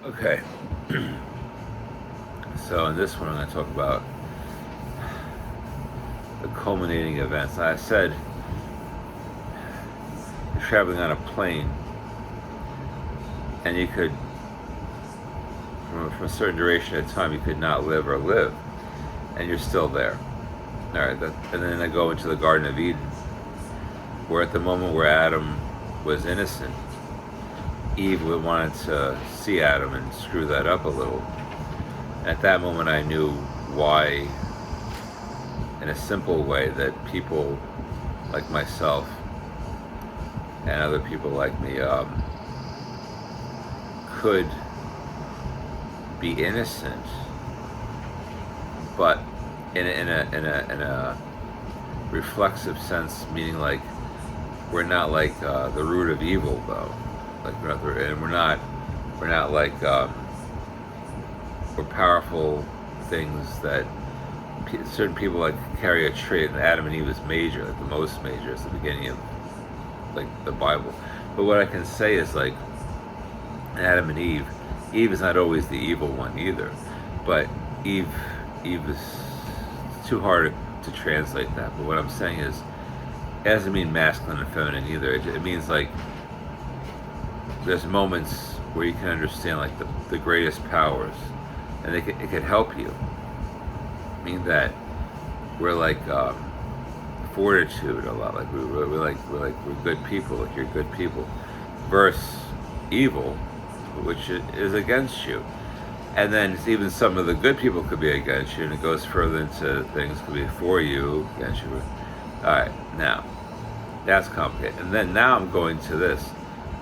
Okay, so in this one I'm going to talk about the culminating events. I said you're traveling on a plane, and you could, from a certain duration of time, you could not live or live, and you're still there. All right, and then I go into the Garden of Eden, where at the moment where Adam was innocent, Eve wanted to see Adam and screw that up a little. At that moment, I knew why, in a simple way, that people like myself and other people like me could be innocent, but in a reflexive sense, meaning like we're not like the root of evil, though. Like we're not like we're powerful things that certain people like carry a trait. And Adam and Eve is major, like the most major. It's the beginning of like the Bible. But what I can say is like Adam and Eve. Eve is not always the evil one either, but Eve is too hard to translate that. But what I'm saying is, it doesn't mean masculine and feminine either. It means like there's moments where you can understand like the greatest powers, and it could help you. I mean that we're like fortitude a lot. Like we're good people. Like you're good people, versus evil, which is against you. And then even some of the good people could be against you, and it goes further into things could be for you, against you. All right, now that's complicated. And then now I'm going to this.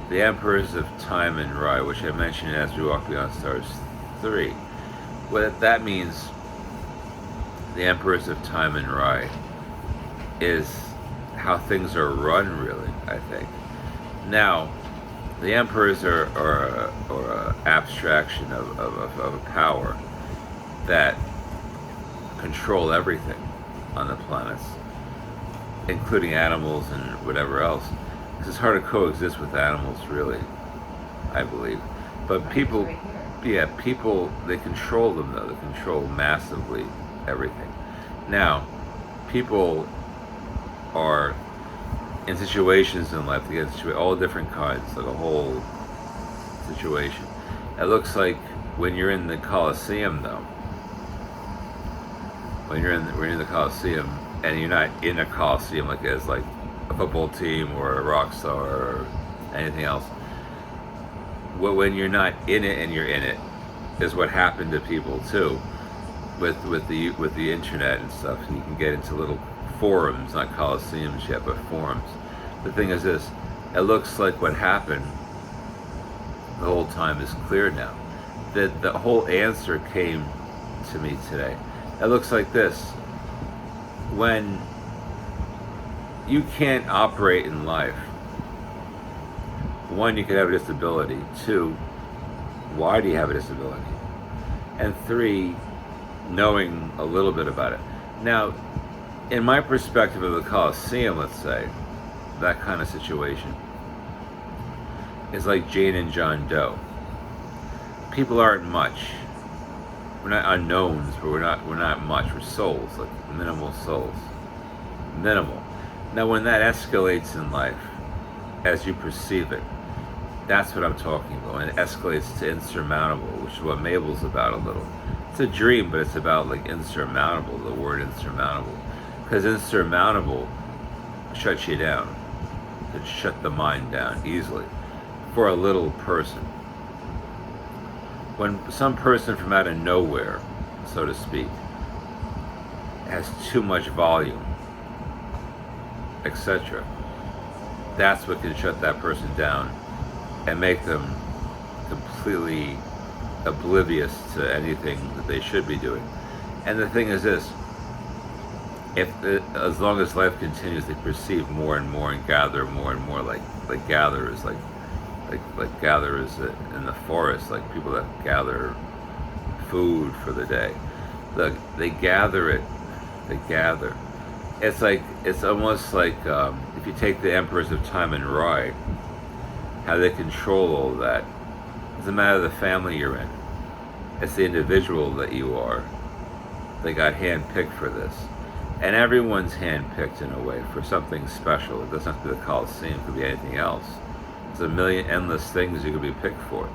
The Emperors of Time and Rye, which I mentioned as we walk beyond stars 3. What that means, the Emperors of Time and Rye, is how things are run, really, I think. Now, the emperors are an abstraction of a power that control everything on the planets, including animals and whatever else. It's hard to coexist with animals, really, I believe. But people, yeah, people, they control them, though. They control massively everything. Now, people are in situations in life, they get all different kinds, like a whole situation. It looks like when you're in the Colosseum, though, we're in the Colosseum, and you're not in a Colosseum like as like a football team or a rock star or anything else. When you're not in it and you're in it, is what happened to people too, with the internet and stuff. You can get into little forums, not Colosseums yet, but forums. The thing is this: it looks like what happened the whole time is clear now. The whole answer came to me today. It looks like this: when you can't operate in life, one, you could have a disability. Two, why do you have a disability? And three, knowing a little bit about it. Now, in my perspective of the Colosseum, let's say, that kind of situation is like Jane and John Doe. People aren't much. We're not unknowns, but we're not much. We're souls, like minimal souls. Minimal. Now, when that escalates in life, as you perceive it, that's what I'm talking about. When it escalates to insurmountable, which is what Mabel's about a little. It's a dream, but it's about like insurmountable, the word insurmountable. Because insurmountable shuts you down. It shut the mind down easily for a little person. When some person from out of nowhere, so to speak, has too much volume, etc., that's what can shut that person down and make them completely oblivious to anything that they should be doing. And the thing is this: as long as life continues, they perceive more and more and gather more and more, like gatherers, like gatherers in the forest, like people that gather food for the day. Look, they gather it. They gather. It's almost like if you take the Emperors of Time and Rye, how they control all that. It doesn't matter the family you're in. It's the individual that you are. They got handpicked for this. And everyone's handpicked in a way for something special. It doesn't have to be the Coliseum, it could be anything else. There's a million endless things you could be picked for.